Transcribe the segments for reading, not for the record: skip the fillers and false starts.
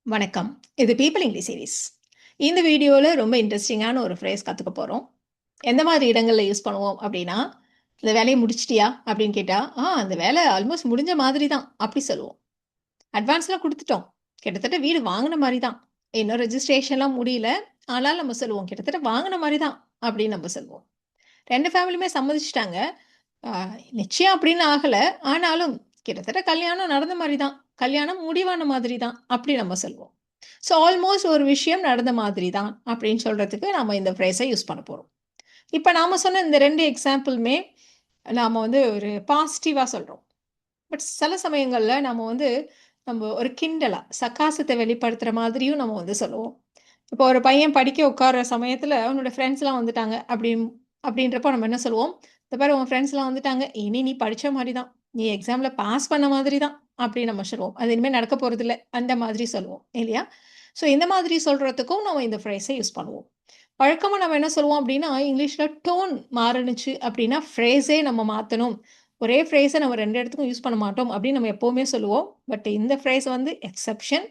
வணக்கம். இது people English series. இந்த வீடியோல ரொம்ப இன்ட்ரெஸ்டிங்கான ஒரு ஃப்ரேஸ் கத்துக்க போறோம். எந்த மாதிரி இடங்கள்ல யூஸ் பண்ணுவோம் அப்படின்னா, "இந்த வேலைய முடிச்சிட்டியா?" அப்படின்னு கேட்டா, அந்த வேலை ஆல்மோஸ்ட் முடிஞ்ச மாதிரி தான்." அப்படி சொல்லுவோம். அட்வான்ஸ்லாம் குடுத்துட்டோம். கிட்டத்தட்ட வீடு வாங்குன மாரி தான். இன்னும் ரெஜிஸ்ட்ரேஷன்லாம் முடியல. ஆனாலும் நம்ம சொல்லுவோம், "கிட்டத்தட்ட வாங்குன மாரி தான்." அப்படின்னு நம்ம சொல்லுவோம். 2 ஃபேமிலியுமே சம்மதிச்சுட்டாங்க. அ நிச்சயம் அப்படின்னு ஆகல. ஆனாலும் கிட்டத்தட்ட கல்யாணம் நடந்த மாரி தான். கல்யாணம் முடிவான மாதிரி தான். அப்படி நம்ம சொல்வோம். ஸோ ஆல்மோஸ்ட் ஒரு விஷயம் நடந்த மாதிரி தான் அப்படின்னு சொல்றதுக்கு நம்ம இந்த ஃப்ரேஸ யூஸ் பண்ண போறோம். இப்ப நாம சொன்ன இந்த 2 எக்ஸாம்பிளுமே நாம வந்து ஒரு பாசிட்டிவா சொல்றோம். பட் சில சமயங்கள்ல நம்ம ஒரு கிண்டலா, சர்க்காசத்த வெளிப்படுத்துற மாதிரியும் நம்ம வந்து சொல்லுவோம். இப்போ ஒரு பையன் படிக்க உட்கார்ற சமயத்துல அவனோட ஃப்ரெண்ட்ஸ்லாம் வந்துட்டாங்க அப்படின்றப்போ நம்ம என்ன சொல்லுவோம், "இந்த பாரு உன் ஃப்ரெண்ட்ஸ்லாம் வந்துட்டாங்க. இனி நீ படிச்ச மாரி தான். நீ எக்ஸாம்ல பாஸ் பண்ண மாதிரி தான்." அப்படின்னு நம்ம சொல்லுவோம். அது இனிமே நடக்க போறதில்ல. அந்த மாதிரி சொல்லுவோம். இல்லையா? ஸோ இந்த மாதிரி சொல்றதுக்கும் நம்ம இந்த ஃப்ரேஸ யூஸ் பண்ணுவோம். வழக்கமா நம்ம என்ன சொல்லுவோம் அப்படின்னா, இங்கிலீஷ்ல டோன் மாறுனுச்சு அப்படின்னா, ஃப்ரேஸே நம்ம மாத்தணும். ஒரே ஃப்ரேஸ நம்ம 2 இடத்துக்கும் யூஸ் பண்ண மாட்டோம் அப்படின்னு நம்ம எப்பவுமே சொல்லுவோம். பட் இந்த ஃப்ரேஸ் வந்து எக்செப்ஷன்.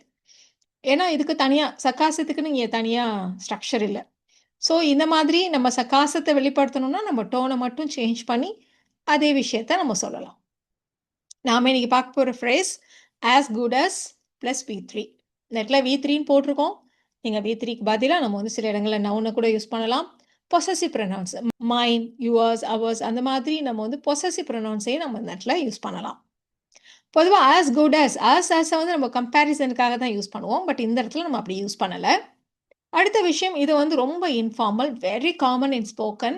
ஏன்னா, இதுக்கு தனியா சர்க்காசத்துக்குன்னு இங்க தனியா ஸ்ட்ரக்சர் இல்ல. ஸோ, இந்த மாதிரி நம்ம சர்க்காசத்த வெளிப்படுத்தணும்னா, நம்ம டோன மட்டும் சேஞ்ச் பண்ணி, அதே விஷயத்த நம்ம சொல்லலாம். நாம இன்னைக்கு பார்க்க போற phrase "as good as" plus V3. இந்த இடத்துல வி3ன்னு போட்டிருக்கோம். நீங்க வி3க்கு பதிலா நம்ம வந்து சில இடங்கள்ல நவுன கூட யூஸ் பண்ணலாம். பொசெசிவ் ப்ரொனவுன்ஸ் மைன், யுவர்ஸ், அவர்ஸ் அந்த மாதிரி நம்ம வந்து பொசெசிவ் ப்ரொனவுன்ஸையும் நம்ம இந்த இடத்துல யூஸ் பண்ணலாம். பொதுவா "ஆஸ் குட் அஸ்" ஆஸ வந்து நம்ம கம்பேரிசனுக்காக தான் யூஸ் பண்ணுவோம். பட் இந்த இடத்துல நம்ம அப்படி யூஸ் பண்ணல. அடுத்த விஷயம் இது வந்து ரொம்ப informal, very common in spoken.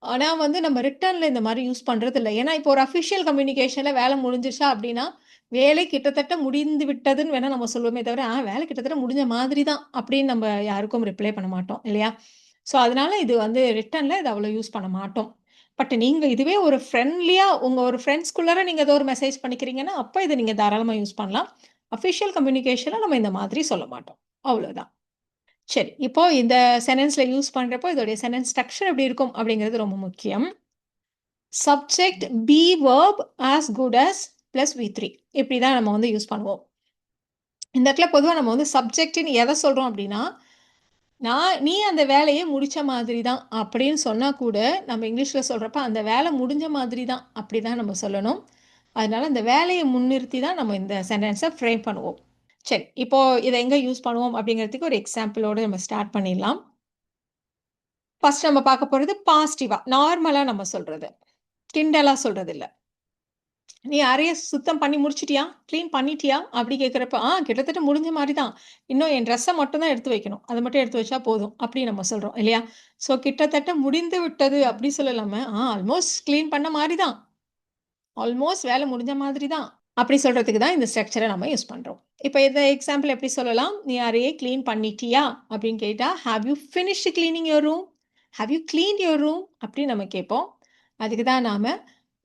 ஆனா வந்து நம்ம ரிட்டன்ல இந்த மாரி யூஸ் பண்றதில்ல. ஏன்னா, இப்போ ஒரு அஃபிஷியல் கம்யூனிகேஷன்ல வேலை முடிஞ்சிருச்சா அப்டின்னா, வேலை கிட்டத்தட்ட முடிந்து விட்டதுன்னு வேணா நம்ம சொல்லுவோமே தவிர, வேலை கிட்டத்தட்ட முடிஞ்ச மாதிரி தான் அப்டின்னு நம்ம யாருக்கும் ரிப்ளை பண்ண மாட்டோம் இல்லையா? ஸோ, அதனால இது வந்து ரிட்டன்ல இத அவ்வளோ யூஸ் பண்ண மாட்டோம். பட் நீங்க இதுவே ஒரு ஃப்ரெண்ட்லியா உங்க ஒரு ஃப்ரெண்ட்ஸ்குள்ளார நீங்க ஏதோ ஒரு மெசேஜ் பண்ணிக்கிறீங்கன்னா, அப்ப இத நீங்க தாராளமா யூஸ் பண்ணலாம். அஃபிஷியல் கம்யூனிகேஷன்ல நம்ம இந்த மாதிரி சொல்ல மாட்டோம். அவ்வளோதான். சரி. இப்போ இந்த சென்டென்ஸ்ல யூஸ் பண்றப்போ, இதோடைய சென்டென்ஸ் ஸ்ட்ரக்சர் எப்படி இருக்கும் அப்படிங்கிறது ரொம்ப முக்கியம். Subject, be verb, as good as plus V3 இப்படி தான் நம்ம வந்து யூஸ் பண்ணுவோம். இந்த இடத்துல பொதுவா நம்ம வந்து சப்ஜெக்ட்ன்னு எத சொல்றோம் அப்படின்னா, நீ அந்த வேலைய முடிச்ச மாதிரி தான் அப்படின்னு சொன்னா கூட, நம்ம இங்கிலீஷ்ல சொல்றப்ப அந்த வேலை முடிஞ்ச மாதிரி தான் அப்படி தான் நம்ம சொல்லணும். அதனால அந்த வேலைய முன்னிறுத்தி தான் நம்ம இந்த சென்டென்ஸ ஃப்ரேம் பண்ணுவோம். சரி. இப்போ இத எங்க யூஸ் பண்ணுவோம் அப்படிங்கிறதுக்கு ஒரு எக்ஸாம்பிளோட நம்ம ஸ்டார்ட் பண்ணிடலாம். ஃபர்ஸ்ட் நம்ம பார்க்க போறது பாசிட்டிவா, நார்மலா நம்ம சொல்றது. கிண்டலா சொல்றது இல்ல. "நீ அறைய சுத்தம் பண்ணி முடிச்சுட்டியா? கிளீன் பண்ணிட்டியா?" அப்படி கேட்கிறப்ப, கிட்டத்தட்ட முடிஞ்ச மாரி தான். இன்னும் என் ட்ரெஸ்ஸ மட்டும் தான் எடுத்து வைக்கணும். அத மட்டும் எடுத்து வச்சா போதும்." அப்படி நம்ம சொல்றோம் இல்லையா? ஸோ கிட்டத்தட்ட முடிந்து விட்டது அப்படி சொல்லலாம, ஆல்மோஸ்ட் கிளீன் பண்ண மாரி தான். ஆல்மோஸ்ட் வேலை முடிஞ்ச மாதிரி தான். அப்படி சொல்றதுக்கு தான் இந்த ஸ்ட்ரக்சர நம்ம யூஸ் பண்றோம். இப்ப இந்த எக்ஸாம்பிள் எப்படி சொல்லலாம்? "நீ அறையை கிளீன் பண்ணிட்டியா?" அப்படின்னு கேட்டா, "have you finished cleaning your room? Have you cleaned your room?" அப்படின்னு நம்ம கேட்போம். அதுக்கு தான் நாம,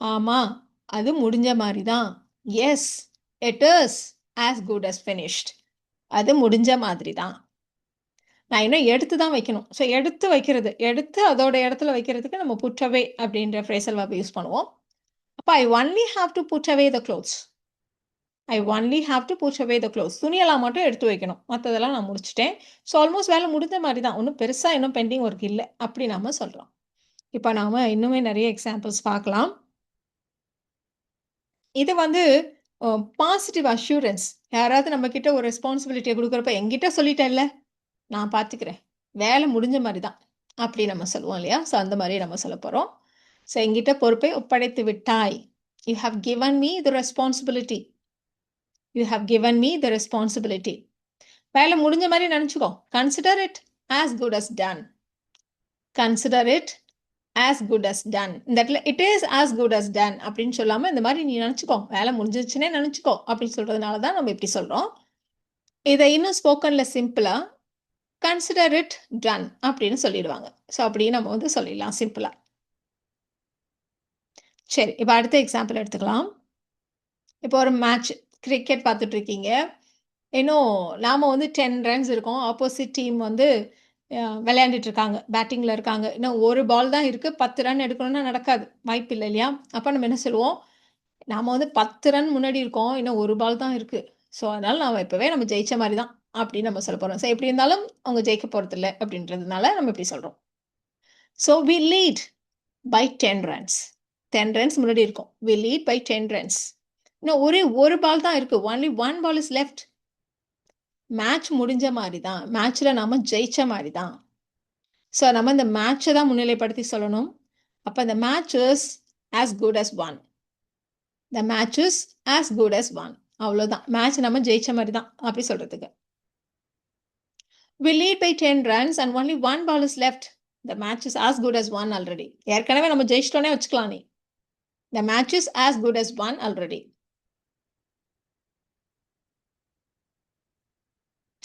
"ஆமா, அது முடிஞ்ச மாரி தான். Yes, it is as good as finished." அது முடிஞ்ச மாதிரி தான். நான் இன்னும் எடுத்து தான் வைக்கணும். ஸோ எடுத்து வைக்கிறது. எடுத்து அதோட இடத்துல வைக்கிறதுக்கு நம்ம புட் அவே அப்படின்ற ஃப்ரேசல் வெர்ப் யூஸ் பண்ணுவோம். அப்ப I only have to put away the clothes. I only have to put away the clothes. துணியெல்லாம் மட்டும் எடுத்து வைக்கணும். மத்ததெல்லாம் நான் முடிச்சுட்டேன். ஸோ ஆல்மோஸ்ட் வேலை முடிஞ்ச மாரி தான். ஒண்ணும் பெருசா இன்னும் பெண்டிங் ஒர்க் இல்ல. அப்படி நாம சொல்றோம். இப்ப நாம இன்னுமே நெறைய எக்ஸாம்பிள்ஸ் பார்க்கலாம். இது வந்து பாசிட்டிவ் அஷ்யூரன்ஸ். யாராவது நம்ம கிட்ட ஒரு ரெஸ்பான்சிபிலிட்டிய குடுக்குறப்ப, "என்கிட்ட சொல்லிட்டேல்ல, நான் பார்த்துக்கிறேன். வேலை முடிஞ்ச மாரி தான்." அப்படி நம்ம சொல்லுவோம் இல்லையா? ஸோ அந்த மாரி நம்ம சொல்லப் போறோம். ஸோ "என்கிட்ட பொறுப்பை ஒப்படைத்து விட்டாய். You have given me the responsibility. You have given me the responsibility." வேலை முடிஞ்ச மாரி நெனச்சுக்கோ. Consider it as good as done. Consider it as good as done. இந்த இடத்துல it is as good as done அப்படின்னு சொல்லாம, இந்த மாரி நீ நெனச்சுக்கோ. வேலை முடிஞ்சிருச்சுன்னே நெனச்சுக்கோ. அப்படின்னு சொல்றதுனால தான் நம்ம இப்படி சொல்றோம். இத இன்னும் ஸ்போக்கன்ல சிம்பிளா, கன்சிடர் இட் டன் அப்படின்னு சொல்லிடுவாங்க. ஸோ அப்படியே நம்ம வந்து சொல்லிடலாம் சிம்பிளா. சரி, இப்ப அடுத்த எக்ஸாம்பிள் எடுத்துக்கலாம். இப்போ ஒரு மேட்ச் கிரிக்கெட் பார்த்துட்டு இருக்கீங்க. இன்னும் நாம வந்து 10 ரன்ஸ் இருக்கோம். ஆப்போசிட் டீம் வந்து விளையாண்டுட்டு இருக்காங்க. பேட்டிங்ல இருக்காங்க. இன்னும் 1 பால் தான் இருக்கு. 10 ரன் எடுக்கணும்னா நடக்காது. வாய்ப்பு இல்ல இல்லையா? அப்ப நம்ம என்ன சொல்லுவோம்? நாம வந்து 10 ரன் முன்னாடி இருக்கோம். இன்னும் 1 பால் தான் இருக்கு. ஸோ, அதனால நாம இப்பவே நம்ம ஜெயிச்ச மாரி தான். அப்படின்னு நம்ம சொல்ல போறோம். ஸோ எப்படி இருந்தாலும் அவங்க ஜெயிக்க போறதில்ல அப்படின்றதுனால நம்ம இப்படி சொல்றோம். So we lead by 10 runs. 10 runs முன்னாடி இருக்கும். We lead by 10 runs. இன்னும் ஒரே ஒரு பால் தான் இருக்கு. Only one ball is left. Match முடிஞ்ச மாதிரி தான். மேட்ச்ல நாம ஜெயிச்ச மாதிரி தான். ஸோ நம்ம இந்த மேட்சை தான் முன்னிலைப்படுத்தி சொல்லணும். அப்போ the match is as good as won. The match is as good as won. அவ்வளோதான். மேட்ச் நம்ம ஜெயிச்ச மாதிரி தான் அப்படி சொல்றதுக்கு. We lead by 10 runs and only one ball is left. The match is as good as won already. ஏற்கனவே நம்ம ஜெயிச்சிட்டோனே வச்சுக்கலாம் நீ. The match is as good as won already.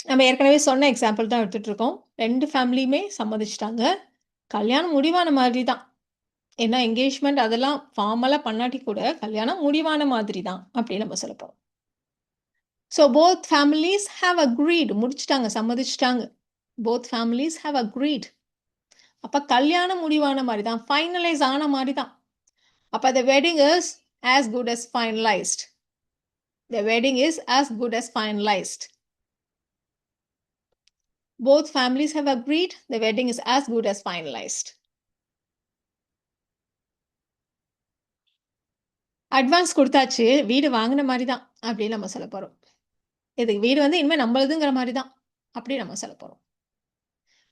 நம்ம ஏற்கனவே சொன்ன எக்ஸாம்பிள் தான் எடுத்துட்டு இருக்கோம். 2 ஃபேமிலியுமே சம்மதிச்சிட்டாங்க. கல்யாணம் முடிவான மாதிரி தான். ஏன்னா என்கேஜ்மெண்ட் அதெல்லாம் ஃபார்மலா பண்ணாட்டி கூட கல்யாணம் முடிவான மாதிரி தான் அப்படின்னு நம்ம சொல்ல போறோம். So both families have agreed. முடிச்சிட்டாங்க, சம்மதிச்சிட்டாங்க. Both families have agreed. அப்ப கல்யாணம் முடிவான மாதிரி தான், ஃபைனலைஸ் ஆன மாதிரி தான். அப்ப the wedding is as good as finalized. The wedding is as good as finalized. Both families have agreed. The wedding is as good as finalized. Advance கொடுத்தாச்சு, வீடு வாங்கின மாதிரி தான் அப்படின்னு நம்ம சொல்ல போறோம். இது வீடு வந்து இனிமே நம்மளுதுங்கிற மாதிரி தான் அப்படி நம்ம சொல்ல போறோம்.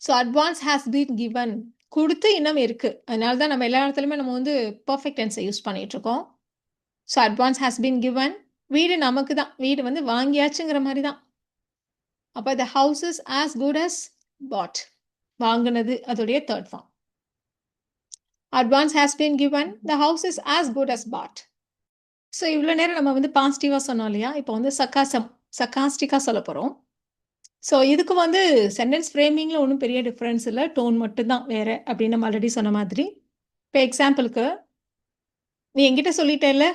So advance has been given. கொடுத்து இன்னும் இருக்கு. அதனால தான் நம்ம எல்லா இடத்துலையுமே நம்ம வந்து பர்ஃபெக்ட் டென்ஸை யூஸ் பண்ணிட்டு இருக்கோம். So advance has been given. வீடு நமக்கு தான், வீடு வந்து வாங்கியாச்சுங்கிற மாதிரி தான். அப்போ the house is as good as bought. வாங்கினது அதோடைய third form. Advance has been given. the house is as good as bought. So இவ்வளோ நேரம் நம்ம வந்து பாசிட்டிவாக சொன்னோம் இல்லையா? இப்போ வந்து சக்காஸ்டிக்காக சொல்ல போகிறோம். ஸோ இதுக்கு வந்து சென்டென்ஸ் ஃப்ரேமிங்கில் ஒன்றும் பெரிய டிஃப்ரென்ஸ் இல்லை, டோன் மட்டும்தான் வேறு அப்படின்னு நம்ம ஆல்ரெடி சொன்ன மாதிரி. இப்போ எக்ஸாம்பிளுக்கு, நீ என்கிட்ட சொல்லிட்டேல்ல,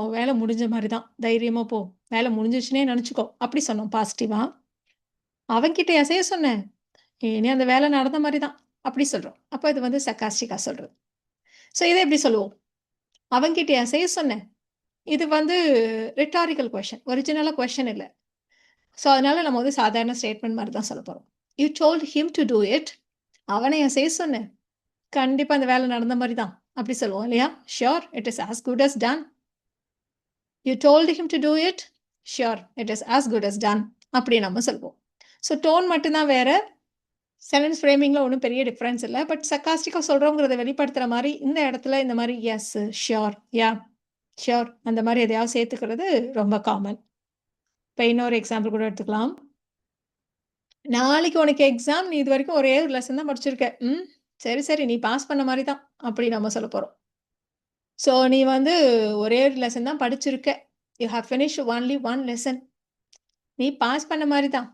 உன் வேலை முடிஞ்ச மாதிரி தான், தைரியமாக போ, வேலை முடிஞ்சிச்சுனே நினச்சிக்கோ, அப்படி சொன்னோம் பாசிட்டிவாக. அவன்கிட்ட செய்ய சொன்னேன், இனி அந்த வேலை நடந்த மாதிரி தான் அப்படி சொல்கிறோம். அப்போ இது வந்து சக்காஸ்டிக்காக சொல்கிறது. ஸோ இதை எப்படி சொல்லுவோம்? அவன்கிட்ட செய்ய சொன்னேன். இது வந்து ரிட்டாரிக்கல் கொஷன், ஒரிஜினலாக கொஷன் இல்லை. ஸோ அதனால நம்ம வந்து சாதாரண ஸ்டேட்மெண்ட் மாதிரி தான் சொல்ல போகிறோம். You told him to do it. அவனை செய்ய சொன்னேன், கண்டிப்பாக அந்த வேலை நடந்த மாதிரி தான் அப்படி சொல்லுவோம் இல்லையா? Sure it is as good as done. You told him to do it. Sure it is as good as done அப்படி நம்ம சொல்லுவோம். ஸோ டோன் மட்டும்தான் வேறு. சென்டென்ஸ் ஃப்ரேமிங்கில் ஒன்றும் பெரிய டிஃப்ரென்ஸ் இல்லை. பட் சக்காஸ்டிக்காக சொல்கிறோங்கிறத வெளிப்படுத்துகிற மாதிரி இந்த இடத்துல இந்த மாதிரி எஸ், ஷியோர், யா, ஷியோர் அந்த மாதிரி எதையாவது சேர்த்துக்கிறது ரொம்ப காமன். இப்போ இன்னொரு எக்ஸாம்பிள் கூட எடுத்துக்கலாம். நாளைக்கு உனக்கு எக்ஸாம், நீ இது வரைக்கும் ஒரே ஒரு லெசன் தான் படிச்சிருக்க. சரி சரி, நீ பாஸ் பண்ண மாதிரி தான் அப்படி நம்ம சொல்ல போகிறோம். ஸோ நீ வந்து ஒரே ஒரு லெசன் தான் படிச்சிருக்க. You have finished only one lesson. நீ பாஸ் பண்ண மாதிரி தான்.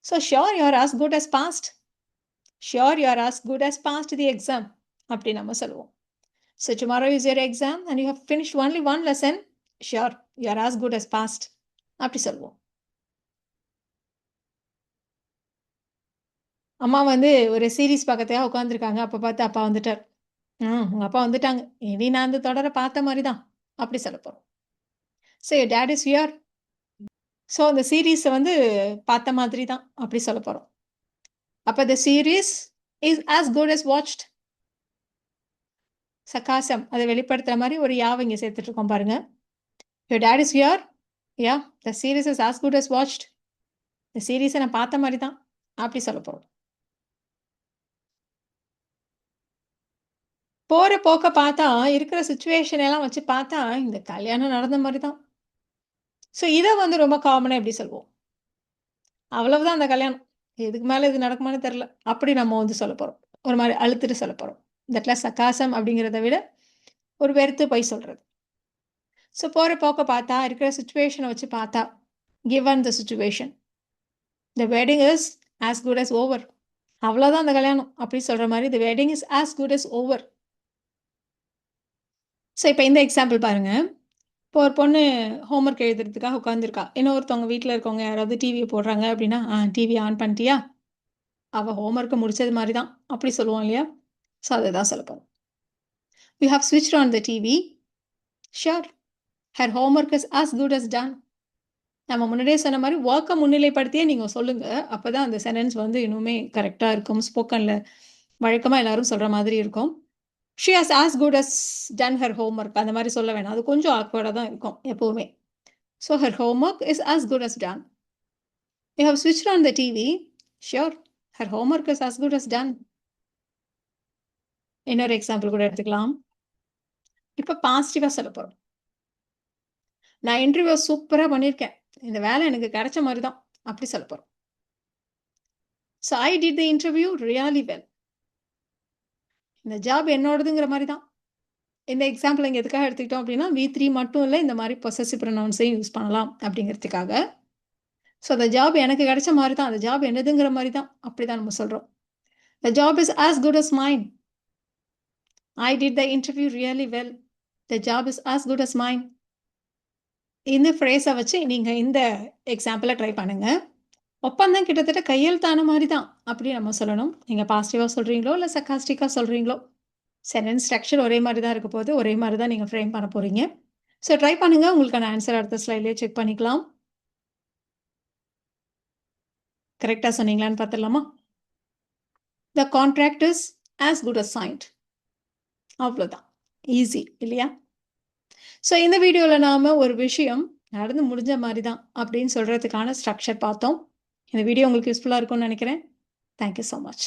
So sure you are as good as passed. Sure you are as good as passed the exam அப்படி நம்ம சொல்லுவோம். So tomorrow is your exam and you have finished only one lesson. Sure you are as good as passed அப்படி சொல்லுவோம். அம்மா வந்து ஒரு series பார்க்கறதுக்காக உட்காந்துருக்காங்க. அப்போ பார்த்து அப்பா வந்துட்டார். உங்கள் அப்பா வந்துட்டாங்க, இனி நான் அந்த தொடரை பார்த்த மாதிரி தான் அப்படி சொல்ல போகிறோம். So your date is here. So அந்த சீரீஸை வந்து பார்த்த மாதிரி தான் அப்படி சொல்ல போகிறோம். அப்போ the series is as good as watched. சகாசம் அதை வெளிப்படுத்துகிற மாதிரி ஒரு யாவை இங்கே சேர்த்துட்ருக்கோம் பாருங்க. Your date is here. Ya, the series is as good as watched. இந்த சீரீஸை நான் பார்த்த மாதிரி தான் அப்படி சொல்ல போகிறோம். போகிற போக்க பார்த்தா, இருக்கிற சுச்சுவேஷன் எல்லாம் வச்சு பார்த்தா இந்த கல்யாணம் நடந்த மாதிரி தான். ஸோ இதை வந்து ரொம்ப காமனாக எப்படி சொல்லுவோம்? அவ்வளவுதான் அந்த கல்யாணம், இதுக்கு மேலே இது நடக்குமான்னு தெரில அப்படி நம்ம வந்து சொல்ல போகிறோம். ஒரு மாதிரி அழுத்துட்டு சொல்ல போகிறோம். தட்ல சக்காசம் அப்படிங்கிறத விட ஒரு வெறுத்து போய் சொல்கிறது. ஸோ போகிற போக்க பார்த்தா, இருக்கிற சுச்சுவேஷனை வச்சு பார்த்தா, given the situation, the wedding is as good as over. அவ்வளோதான் அந்த கல்யாணம் அப்படி சொல்கிற மாதிரி the wedding is as good as over. So இப்போ இந்த எக்ஸாம்பிள் பாருங்கள். இப்போ ஒரு பொண்ணு ஹோம்ஒர்க் எழுதுறதுக்காக உட்காந்துருக்கா. இன்னொருத்தவங்க வீட்டில் இருக்கவங்க யாராவது டிவியை போடுறாங்க அப்படின்னா, டிவி ஆன் பண்ணிட்டியா, அவள் ஹோம்ஒர்க்கை முடிச்சது மாதிரி தான் அப்படி சொல்லுவோம் இல்லையா? ஸோ அதை தான் சொல்ல போகிறோம். You have switched on the TV. Sure her homework is as good as done. நம்ம முன்னாடியே சொன்ன மாரி வொர்க்க முன்னிலைப்படுத்தியே நீங்க சொல்லுங்க. அப்பதான் அந்த சென்டென்ஸ் வந்து இன்னுமே கரெக்ட்டா இருக்கும். ஸ்போக்கன்ல வழக்கமா எல்லாரும் சொல்ற மாதிரி இருக்கும். She has as good as done her homework அந்த மாரி சொல்ல வேணாம். அது கொஞ்சம் ஆக்வர்டா தான் இருக்கும் எப்பவுமே. So her homework is as good as done. You have switched on the TV. Sure. Her homework is as good as done. இன்னொரு எக்ஸாம்பிள் கூட எடுத்துக்கலாம். இப்ப பாசிட்டிவா சொல்லப் போறோம். நான் இன்டர்வியூ சூப்பரா பண்ணியிருக்கேன். இந்த வேலை எனக்கு கிடைச்ச மாரி தான். அப்படி சொல்லப் போறோம். So I did the interview really well. இந்த ஜாப் என்னோடதுங்கிற மாரி தான். இந்த எக்ஸாம்பிள் இங்க எதுக்காக எடுத்துக்கிட்டோம் அப்படின்னா, வி3 மட்டும் இல்ல. இந்த மாரி பொசெசிவ் ப்ரொனவுன்ஸையும் யூஸ் பண்ணலாம் அப்படிங்கிறதுக்காக. ஸோ அந்த ஜாப் எனக்கு கிடைச்ச மாரி தான். அந்த ஜாப் என்னதுங்கிற மாரி தான். அப்படிதான் நம்ம சொல்றோம். The job is as good as mine. I did the interview really well. The job is as good as mine. இந்த ஃப்ரேஸ வச்சு நீங்க இந்த எக்ஸாம்பிள ட்ரை பண்ணுங்க. ஒப்பந்தம் கிட்டத்தட்ட கையெழுத்தான மாரி தான். அப்படி நம்ம சொல்லணும். நீங்க பாசிட்டிவா சொல்றீங்களோ, இல்ல சர்காஸ்டிக்கா சொல்றீங்களோ, சென்டென்ஸ் ஸ்ட்ரக்சர் ஒரே மாரி தான் இருக்க போது. ஒரே மாரி தான் நீங்க ஃப்ரேம் பண்ண போறீங்க. ஸோ ட்ரை பண்ணுங்க. உங்களுக்கான ஆன்ஸர் அடுத்த ஸ்லைட்லயே செக் பண்ணிக்கலாம். கரெக்ட்டா சொன்னீங்களான்னு பார்த்துடலாமா? The contract is as good as signed. அவ்வளோதான். ஈஸி இல்லையா? ஸோ இந்த வீடியோல நாம ஒரு விஷயம் நடந்து முடிஞ்ச மாரி தான் அப்படின்னு சொல்றதுக்கான ஸ்ட்ரக்சர் பார்த்தோம். இந்த வீடியோ உங்களுக்கு யூஸ்ஃபுல்லா இருக்கும்னு நெனைக்கிறேன். Thank you so much.